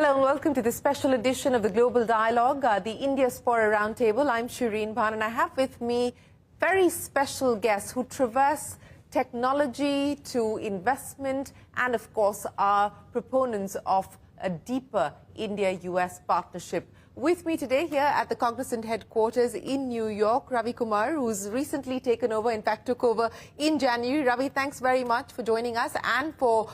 Hello and welcome to this special edition of the Global Dialogue, the Indiaspora Roundtable. I'm Shereen Bhan and I have with me very special guests who traverse technology to investment and, of course, are proponents of a deeper India-US partnership. With me today here at the Cognizant headquarters in New York, Ravi Kumar, who's recently taken over, in fact took over in January. Ravi, thanks very much for joining us and for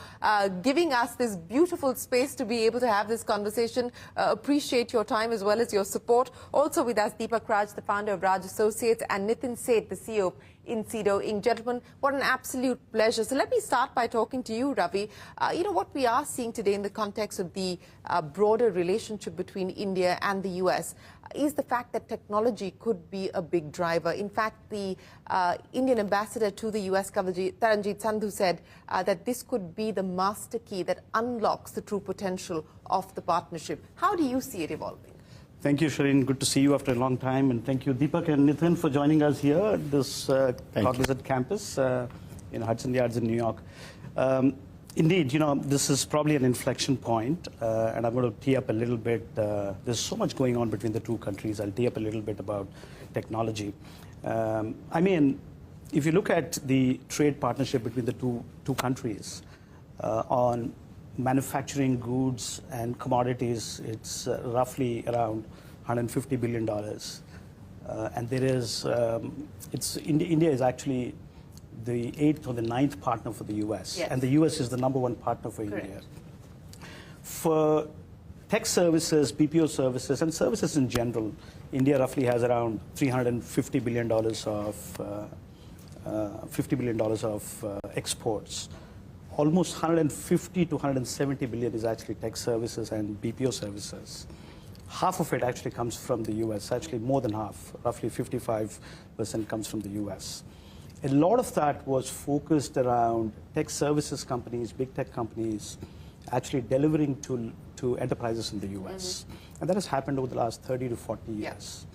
giving us this beautiful space to be able to have this conversation. Appreciate your time as well as your support. Also with us, Deepak, the founder of Raj Associates, and Nitin Seth, the CEO of Incedo. Gentlemen, what an absolute pleasure. So let me start by talking to you, Ravi. What we are seeing today in the context of the broader relationship between India and the US is the fact that technology could be a big driver. In fact, the Indian ambassador to the US, Taranjit Sandhu, said that this could be the master key that unlocks the true potential of the partnership. How do you see it evolving? Thank you, Shereen. Good to see you after a long time. And thank you, Deepak and Nitin, for joining us here at this Cognizant campus in Hudson Yards in New York. Indeed, this is probably an inflection point, and I'm going to tee up a little bit. There's so much going on between the two countries. I'll tee up a little bit about technology. If you look at the trade partnership between the two countries on manufacturing goods and commodities, it's roughly around $150 billion. And there is, India is actually the 8th or the 9th partner for the US. Yes. And the US is the #1 partner for Correct. India. For tech services, BPO services, and services in general, India roughly has around $350 billion of exports. Almost 150 to 170 billion is actually tech services and BPO services. Half of it actually comes from the US, actually more than half, roughly 55% comes from the US. A lot of that was focused around tech services companies, big tech companies, actually delivering to enterprises in the US. And that has happened over the last 30 to 40 years.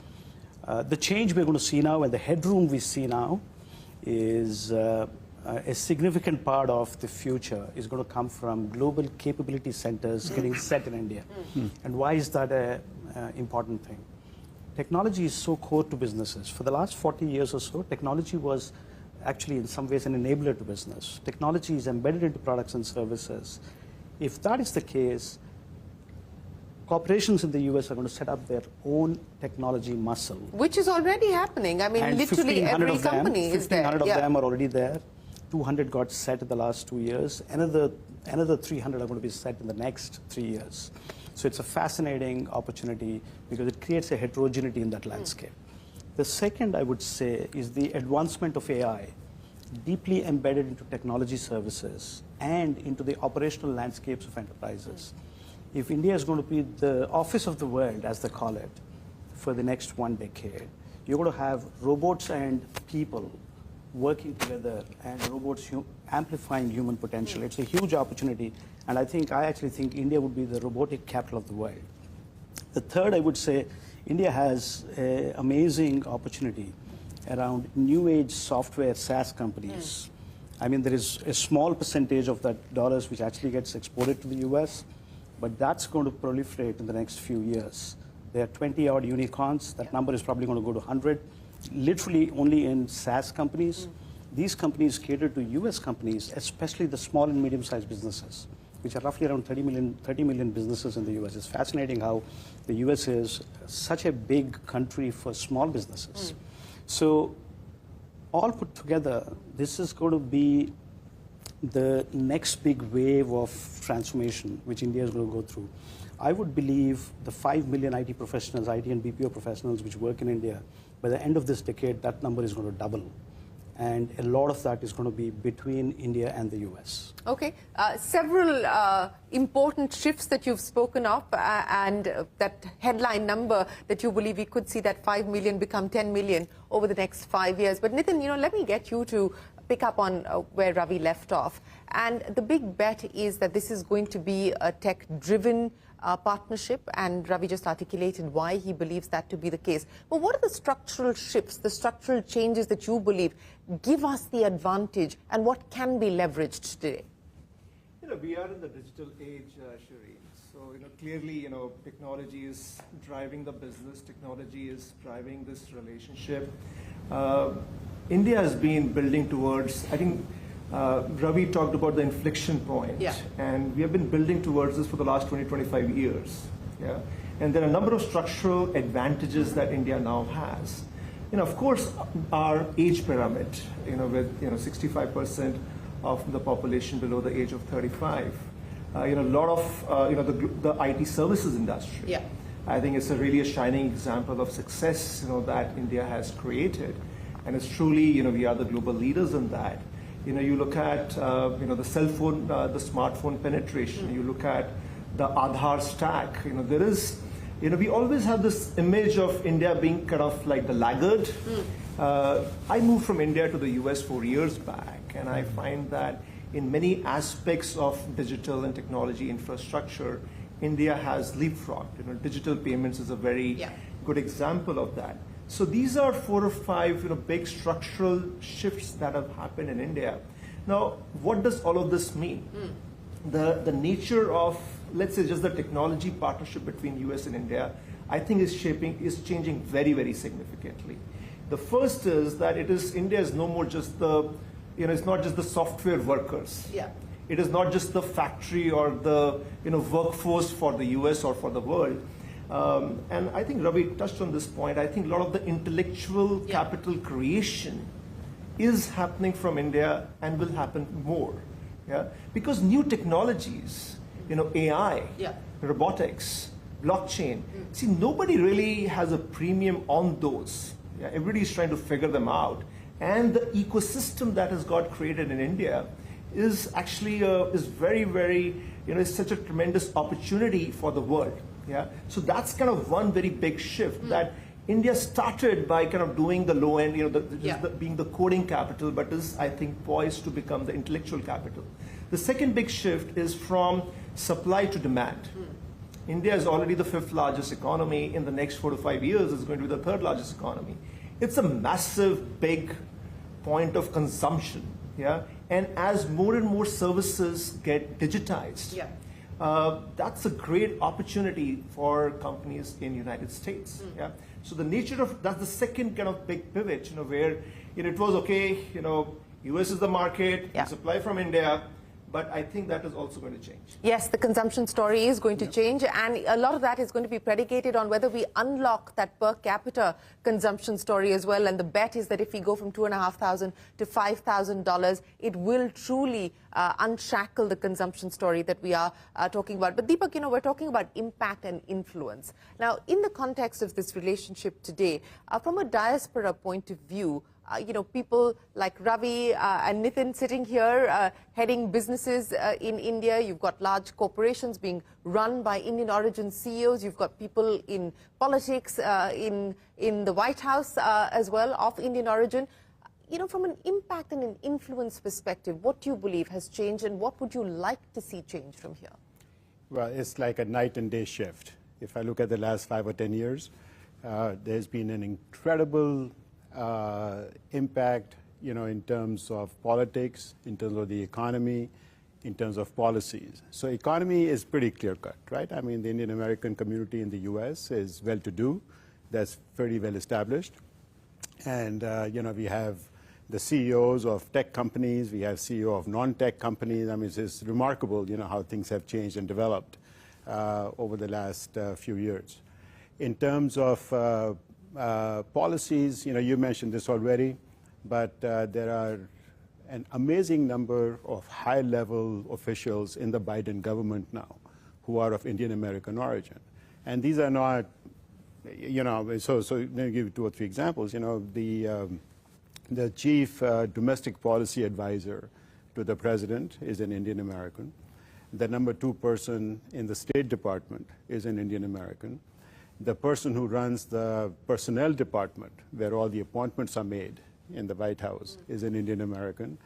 The change we're going to see now and the headroom we see now is a significant part of the future is going to come from global capability centers getting set in India. And why is that an important thing? Technology is so core to businesses. For the last 40 years or so, technology was actually in some ways an enabler to business. Technology is embedded into products and services. If that is the case, corporations in the US are going to set up their own technology muscle. Which is already happening. I mean, and literally every company is there. 1,500 of them are already there. 200 got set in the last 2 years. Another 300 are going to be set in the next 3 years. So it's a fascinating opportunity because it creates a heterogeneity in that landscape. The second, I would say, is the advancement of AI, deeply embedded into technology services and into the operational landscapes of enterprises. If India is going to be the office of the world, as they call it, for the next 1 decade, you're going to have robots and people working together and robots amplifying human potential. It's a huge opportunity, and I actually think India would be the robotic capital of the world. The third, I would say, India has an amazing opportunity around new age software SaaS companies. There is a small percentage of that dollars which actually gets exported to the US, but that's going to proliferate in the next few years. There are 20-odd unicorns. That number is probably going to go to 100. Literally only in SaaS companies. These companies cater to US companies, especially the small and medium-sized businesses, which are roughly around 30 million businesses in the US. It's fascinating how the US is such a big country for small businesses. So all put together, this is going to be the next big wave of transformation which India is going to go through. I would believe the 5 million IT professionals, IT and BPO professionals which work in India, by the end of this decade, that number is going to double. And a lot of that is going to be between India and the US. Okay. Several important shifts that you've spoken of and that headline number that you believe we could see that 5 million become 10 million over the next 5 years. But Nitin, let me get you to pick up on where Ravi left off. And the big bet is that this is going to be a tech-driven partnership, and Ravi just articulated why he believes that to be the case. But what are the structural shifts, the structural changes that you believe give us the advantage, and what can be leveraged today? We are in the digital age, Shereen. So, clearly, technology is driving the business. Technology is driving this relationship. India has been building towards, I think, Ravi talked about the inflection point. Yeah. And we have been building towards this for the last 20, 25 years. Yeah. And there are a number of structural advantages that India now has. Of course, our age pyramid, with 65% of the population below the age of 35. A lot of the IT services industry. Yeah. I think it's really a shining example of success that India has created, and it's truly we are the global leaders in that. You look at the cell phone, the smartphone penetration. You look at the Aadhaar stack. There is. We always have this image of India being kind of like the laggard. I moved from India to the US 4 years back, and I find that in many aspects of digital and technology infrastructure, India has leapfrogged. Digital payments is a very good example of that. So these are 4 or 5 big structural shifts that have happened in India. Now, what does all of this mean? The nature of, let's say, just the technology partnership between US and India, I think is changing very, very significantly. The first is that India is no more just the, it's not just the software workers. Yeah. It is not just the factory or the workforce for the US or for the world. And I think Ravi touched on this point. I think a lot of the intellectual capital creation is happening from India and will happen more. Yeah? Because new technologies, AI, robotics, blockchain, see, nobody really has a premium on those. Yeah? Everybody's trying to figure them out. And the ecosystem that has got created in India is actually is very, very, is such a tremendous opportunity for the world. Yeah. So that's kind of one very big shift that India started by kind of doing the low end, being the coding capital, but is, I think, poised to become the intellectual capital. The second big shift is from supply to demand. India is already the 5th largest economy. In the next 4 to 5 years, it's going to be the 3rd largest economy. It's a massive, big point of consumption. Yeah. And as more and more services get digitized, that's a great opportunity for companies in the United States. Yeah. So the nature of that's the second kind of big pivot, where it was okay, US is the market, supply from India. But I think that is also going to change. Yes, the consumption story is going to change, and a lot of that is going to be predicated on whether we unlock that per capita consumption story as well. And the bet is that if we go from $2,500 to $5,000, it will truly unshackle the consumption story that we are talking about. But Deepak, we're talking about impact and influence. Now, in the context of this relationship today, from a diaspora point of view, people like Ravi and Nitin sitting here heading businesses in India. You've got large corporations being run by Indian origin CEOs. You've got people in politics in the White House as well of Indian origin. From an impact and an influence perspective, what do you believe has changed, and what would you like to see change from here? Well, it's like a night and day shift. If I look at the last 5 or 10 years, there's been an incredible impact, in terms of politics, in terms of the economy, in terms of policies. So economy is pretty clear-cut, right? I mean, the Indian American community in the US is well-to-do. That's pretty well established. And, we have the CEOs of tech companies. We have CEO of non-tech companies. I mean, it's remarkable, how things have changed and developed over the last few years. In terms of policies, you mentioned this already, but there are an amazing number of high-level officials in the Biden government now who are of Indian American origin. And these are not, so let me give you 2 or 3 examples. The chief domestic policy advisor to the president is an Indian American. The number 2 person in the State Department is an Indian American. The person who runs the personnel department, where all the appointments are made in the White House, is an Indian American,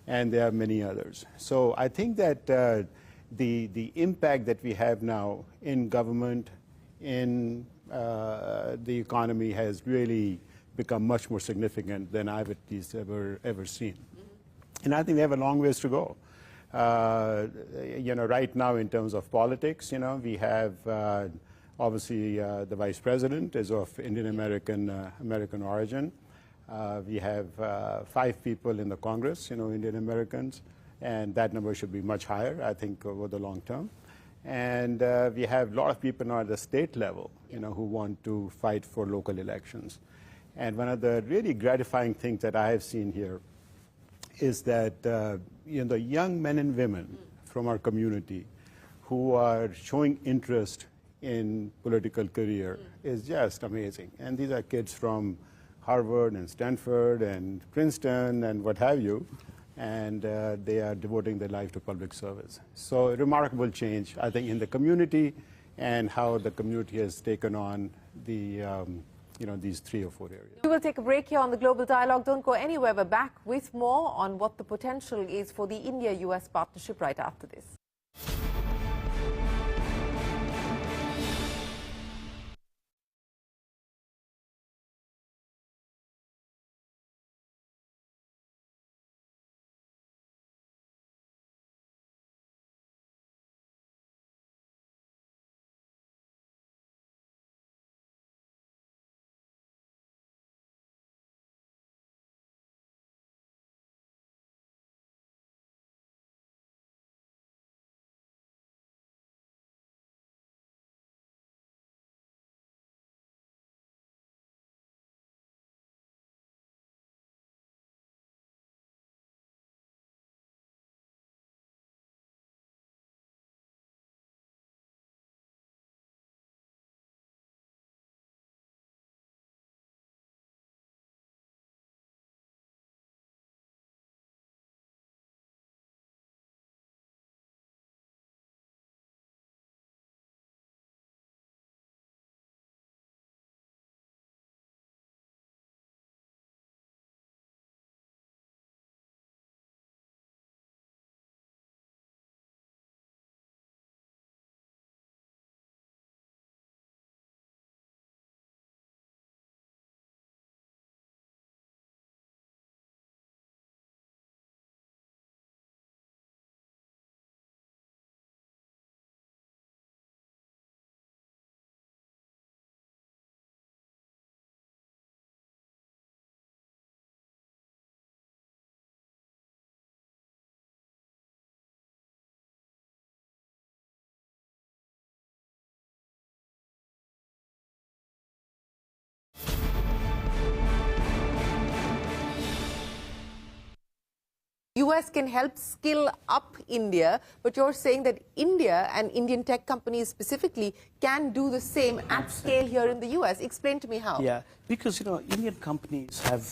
and there are many others. So I think that the impact that we have now in government, in the economy, has really become much more significant than I've at least ever seen. And I think we have a long ways to go. Right now in terms of politics, we have obviously the vice president is of Indian American origin. We have 5 people in the Congress, Indian Americans, and that number should be much higher, I think, over the long term. And we have a lot of people now at the state level, who want to fight for local elections. And one of the really gratifying things that I have seen here is that the young men and women from our community who are showing interest in political career is just amazing. And these are kids from Harvard and Stanford and Princeton and what have you, and they are devoting their life to public service. So a remarkable change, I think, in the community and how the community has taken on the these 3 or 4 areas. We will take a break here on the Global Dialogue. Don't go anywhere. We're back with more on what the potential is for the India-US partnership right after this. US can help skill up India, but you're saying that India and Indian tech companies specifically can do the same at scale here in the US. Explain to me how. Yeah, because Indian companies have,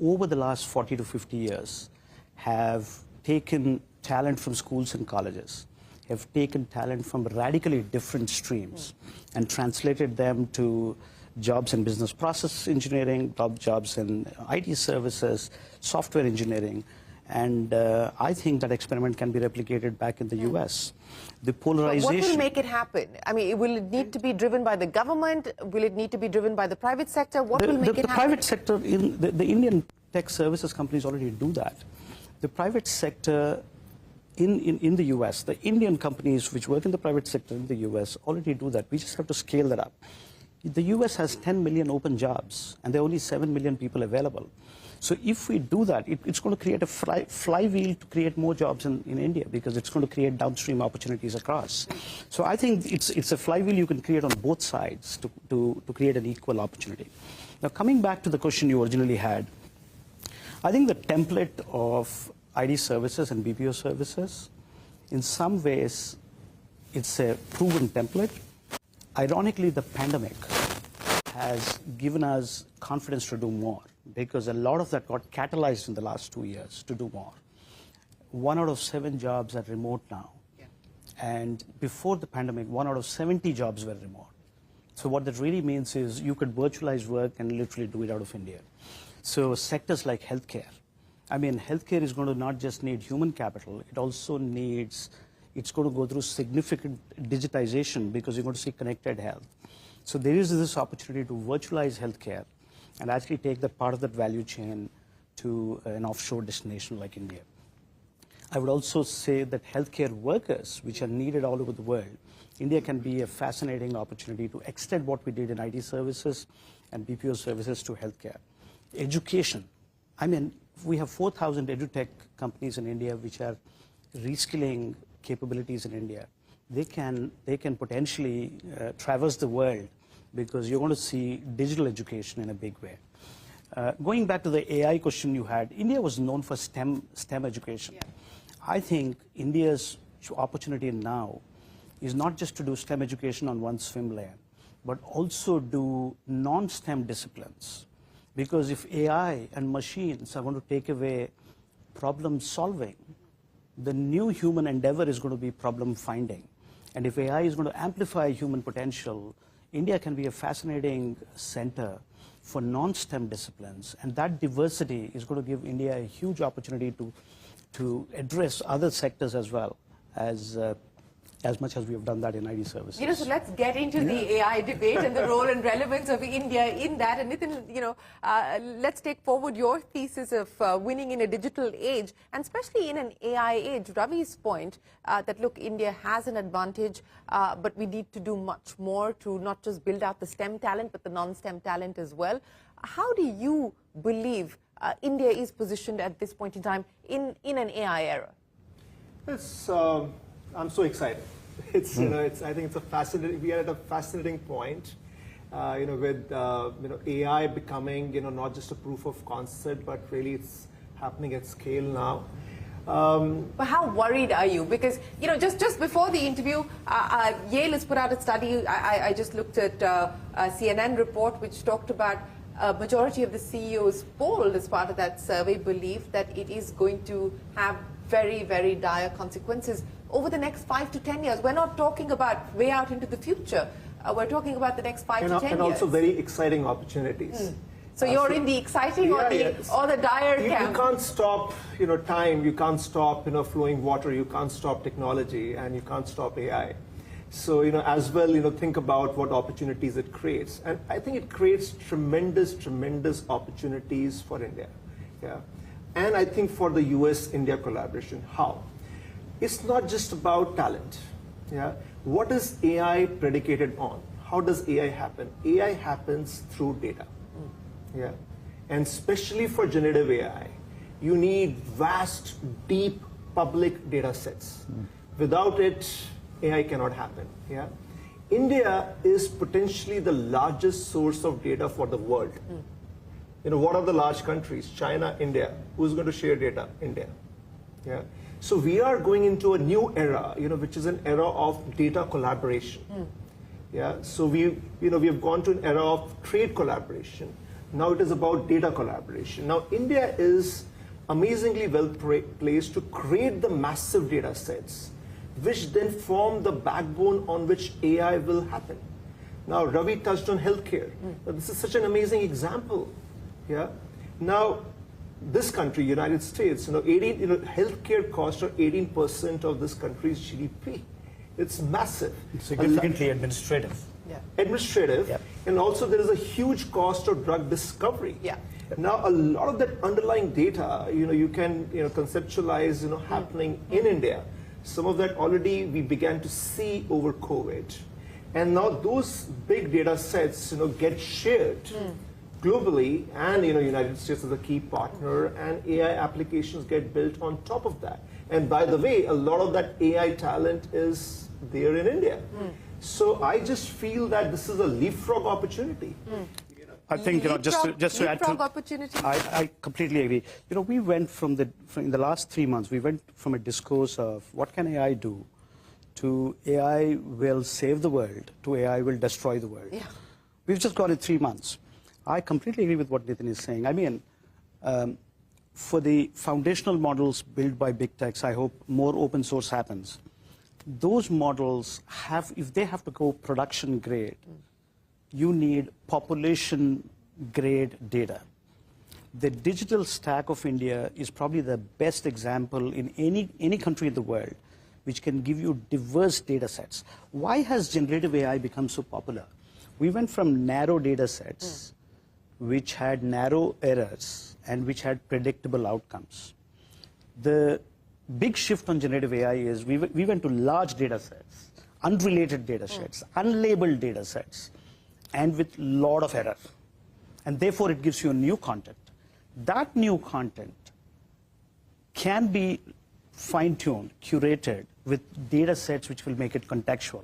over the last 40 to 50 years, have taken talent from schools and colleges, have taken talent from radically different streams and translated them to jobs in business process engineering, top jobs in IT services, software engineering. And I think that experiment can be replicated back in the US. The polarization... But what will make it happen? I mean, will it need to be driven by the government? Will it need to be driven by the private sector? What will make it happen? The private sector, the Indian tech services companies already do that. The private sector in the US, the Indian companies which work in the private sector in the US already do that. We just have to scale that up. The US has 10 million open jobs, and there are only 7 million people available. So if we do that, it's going to create a flywheel to create more jobs in India, because it's going to create downstream opportunities across. So I think it's a flywheel you can create on both sides to create an equal opportunity. Now, coming back to the question you originally had, I think the template of ID services and BPO services, in some ways, it's a proven template. Ironically, the pandemic has given us confidence to do more, because a lot of that got catalyzed in the last 2 years to do more. 1 out of 7 jobs are remote now. Yeah. And before the pandemic, 1 out of 70 jobs were remote. So what that really means is you could virtualize work and literally do it out of India. So sectors like healthcare. I mean, healthcare is going to not just need human capital, it also needs, it's going to go through significant digitization, because you're going to see connected health. So there is this opportunity to virtualize healthcare and actually take that part of that value chain to an offshore destination like India. I would also say that healthcare workers, which are needed all over the world, India can be a fascinating opportunity to extend what we did in IT services and BPO services to healthcare. Education. I mean, we have 4,000 edutech companies in India which are reskilling capabilities in India. They can potentially traverse the world because you're going to see digital education in a big way. Going back to the AI question you had, India was known for STEM education. Yeah. I think India's opportunity now is not just to do STEM education on one swim lane, but also do non-STEM disciplines. Because if AI and machines are going to take away problem solving, the new human endeavor is going to be problem finding. And if AI is going to amplify human potential, India can be a fascinating center for non-STEM disciplines. And that diversity is going to give India a huge opportunity to address other sectors as well as much as we have done that in IT services. You know, so let's get into the AI debate and the role and relevance of India in that. And Nitin, you know, let's take forward your thesis of winning in a digital age, and especially in an AI age. Ravi's point that, look, India has an advantage, but we need to do much more to not just build out the STEM talent, but the non-STEM talent as well. How do you believe India is positioned at this point in time in an AI era? It's, I'm so excited. It's, you know, I think it's a fascinating, we are at a fascinating point, you know, with, you know, AI becoming, you know, not just a proof of concept, but really it's happening at scale now. But how worried are you? Because, you know, just before the interview, Yale has put out a study. I just looked at a CNN report which talked about a majority of the CEOs polled as part of that survey believe that it is going to have very, very dire consequences over the next 5 to 10 years. We're not talking about way out into the future. We're talking about the next 5 to 10 years. And also very exciting opportunities. So you're in the exciting or the dire camp? You can't stop, you know, time. You can't stop, you know, flowing water. You can't stop technology, and you can't stop AI. So, you know, as well, you know, think about what opportunities it creates. And I think it creates tremendous, tremendous opportunities for India. Yeah. And I think for the US-India collaboration. How? It's not just about talent. Yeah. What is AI predicated on? How does AI happen? AI happens through data. Yeah. And especially for generative AI, you need vast, deep public data sets. Without it, AI cannot happen. Yeah. India is potentially the largest source of data for the world. You know, what are the large countries? China, India. Who's going to share data? India. Yeah. So we are going into a new era, you know, which is an era of data collaboration. Yeah. So we have gone to an era of trade collaboration. Now it is about data collaboration. Now India is amazingly well placed to create the massive data sets, which then form the backbone on which AI will happen. Now Ravi touched on healthcare. This is such an amazing example. Yeah. Now, this country, United States, you know, healthcare costs are 18% of this country's GDP. It's massive. It's significantly administrative. Yeah. Administrative, yep. And also there is a huge cost of drug discovery. Yeah. Now, a lot of that underlying data, you know, you can, you know, conceptualize, you know, happening in India. Some of that already we began to see over COVID, and now those big data sets, you know, get shared. Globally, and you know, United States is a key partner, and AI applications get built on top of that. And by the way, a lot of that AI talent is there in India. So I just feel that this is a leapfrog opportunity. I think, you know, just to add to, opportunity. I completely agree. You know, we went in the last 3 months, we went from a discourse of what can AI do to AI will save the world to AI will destroy the world. Yeah. We've just got it 3 months. I completely agree with what Nitin is saying. I mean, for the foundational models built by big techs, I hope more open source happens. Those models if they have to go production grade, you need population grade data. The digital stack of India is probably the best example in any country in the world which can give you diverse data sets. Why has generative AI become so popular? We went from narrow data sets which had narrow errors and which had predictable outcomes. The big shift on generative AI is we went to large data sets, unrelated data sets, unlabeled data sets, and with a lot of error. And therefore, it gives you a new content. That new content can be fine-tuned, curated with data sets which will make it contextual.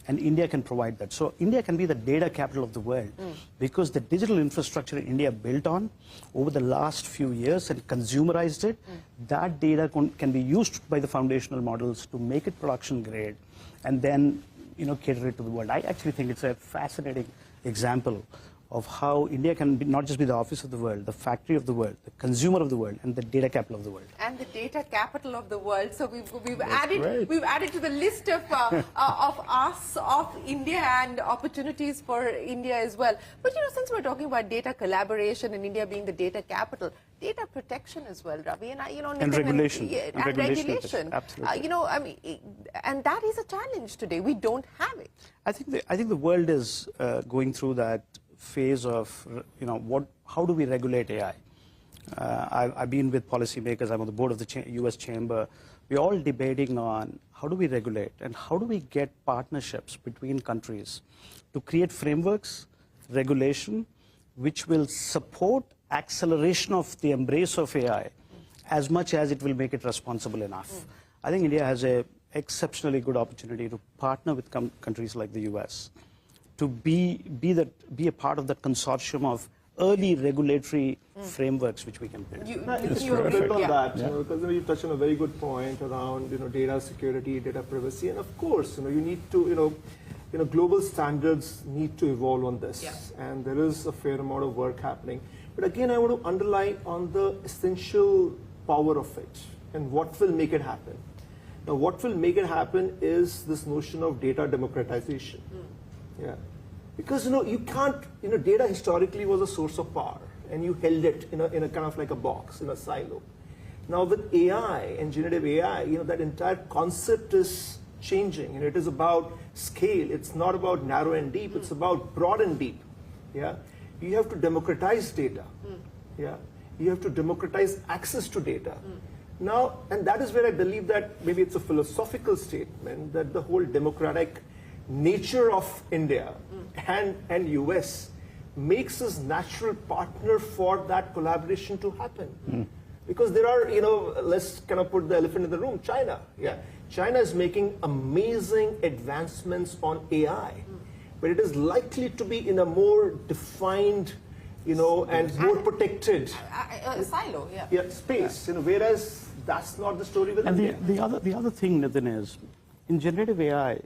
And India can provide that. So India can be the data capital of the world because the digital infrastructure in India built on over the last few years and consumerized it, that data can be used by the foundational models to make it production grade and then cater it to the world. I actually think it's a fascinating example of how India can be, not just be the office of the world, the factory of the world, the consumer of the world, and the data capital of the world. And the data capital of the world. So we've added to the list of us, of India, and opportunities for India as well. But since we're talking about data collaboration and India being the data capital, dthink data protection as well, Ravi, and regulation. And regulation. Absolutely. And that is a challenge today. We don't have it. I think the world is going through that phase of how do we regulate AI? I've been with policymakers. I'm on the board of the U.S. Chamber. We're all debating on how do we regulate and how do we get partnerships between countries to create frameworks, regulation, which will support acceleration of the embrace of AI as much as it will make it responsible enough. I think India has an exceptionally good opportunity to partner with countries like the U.S. to be a part of that consortium of early regulatory frameworks which we can build. Just to build on that, because you touched on a very good point around data security, data privacy, and of course you need to global standards need to evolve on this, and there is a fair amount of work happening. But again, I want to underline on the essential power of it and what will make it happen. Now, what will make it happen is this notion of data democratization. Yeah, because you can't. Data historically was a source of power, and you held it in a kind of like a box, in a silo. Now with AI and generative AI, that entire concept is changing, and it is about scale. It's not about narrow and deep. It's about broad and deep. Yeah, you have to democratize data. Yeah, you have to democratize access to data. Now, and that is where I believe that maybe it's a philosophical statement that the whole democratic nature of India and US makes us natural partner for that collaboration to happen. Because there are, let's kind of put the elephant in the room, China. Yeah, China is making amazing advancements on AI, but it is likely to be in a more defined, and more protected silo, space. Whereas that's not the story with India. And the other thing, Nitin, is in generative AI,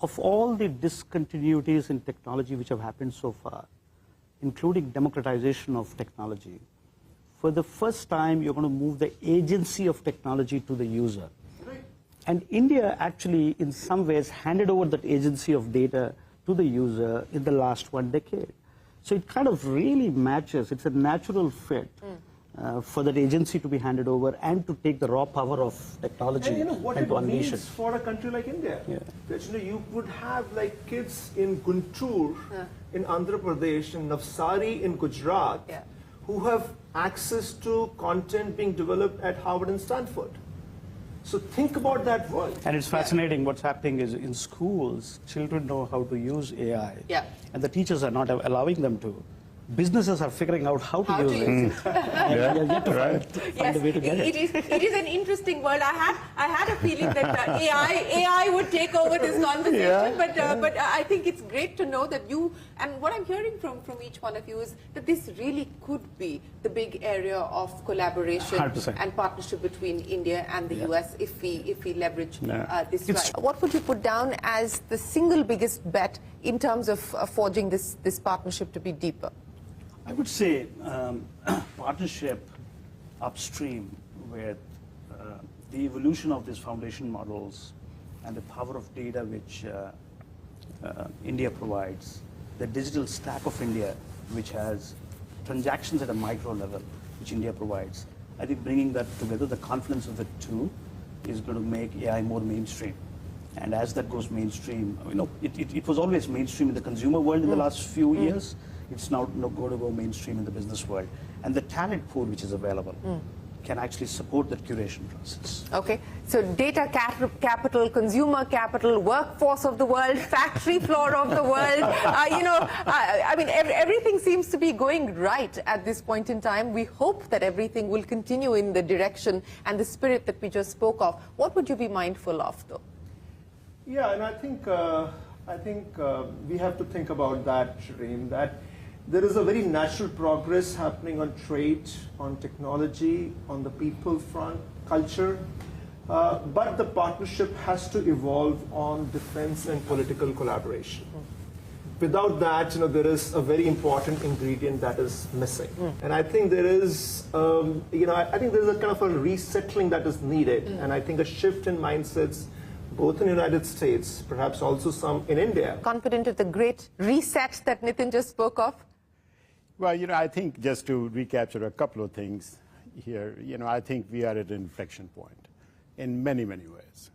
of all the discontinuities in technology which have happened so far, including democratization of technology, for the first time you're going to move the agency of technology to the user. Right. And India actually, in some ways, handed over that agency of data to the user in the last 1 decade. So it kind of really matches. It's a natural fit. For that agency to be handed over and to take the raw power of technology and what and it to unleash it. means for a country like India. That, you would have like kids in Guntur in Andhra Pradesh and Navsari in Gujarat who have access to content being developed at Harvard and Stanford. So think about that world. And it's fascinating what's happening is in schools, children know how to use AI. And the teachers are not allowing them to. Businesses are figuring out how to use it. Yet to find a way to get it. It is an interesting world. I had a feeling that AI would take over this conversation, but I think it's great to know that you, and what I'm hearing from each one of you is that this really could be the big area of collaboration 100%. and partnership between India and the US if we leverage this right. What would you put down as the single biggest bet in terms of forging this partnership to be deeper? I would say partnership upstream with the evolution of these foundation models and the power of data which India provides, the digital stack of India which has transactions at a micro level which India provides. I think bringing that together, the confluence of the two is going to make AI more mainstream. And as that goes mainstream, it was always mainstream in the consumer world in the last few years. It's now going to go mainstream in the business world. And the talent pool which is available can actually support that curation process. Okay, so data capital, consumer capital, workforce of the world, factory floor of the world. I mean, everything seems to be going right at this point in time. We hope that everything will continue in the direction and the spirit that we just spoke of. What would you be mindful of, though? Yeah, and I think we have to think about that, Shereen, that there is a very natural progress happening on trade, on technology, on the people front, culture, but the partnership has to evolve on defense and political collaboration. Without that, there is a very important ingredient that is missing. And I think there is, I think there is a kind of a resettling that is needed, and I think a shift in mindsets, both in the United States, perhaps also some in India. Confident of the great reset that Nitin just spoke of? Well, I think just to recapture a couple of things here, I think we are at an inflection point in many, many ways.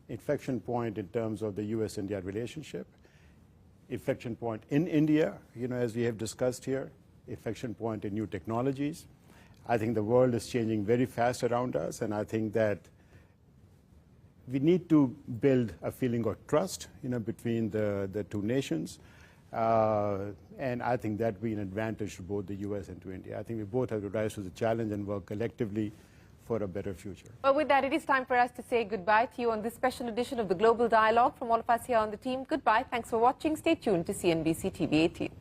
Inflection point in terms of the U.S.-India relationship, inflection point in India, as we have discussed here, inflection point in new technologies. I think the world is changing very fast around us, and I think that we need to build a feeling of trust, between the two nations. And I think that will be an advantage to both the U.S. and to India. I think we both have to rise to the challenge and work collectively for a better future. Well, with that, it is time for us to say goodbye to you on this special edition of the Global Dialogue. From all of us here on the team, goodbye. Thanks for watching. Stay tuned to CNBC-TV18.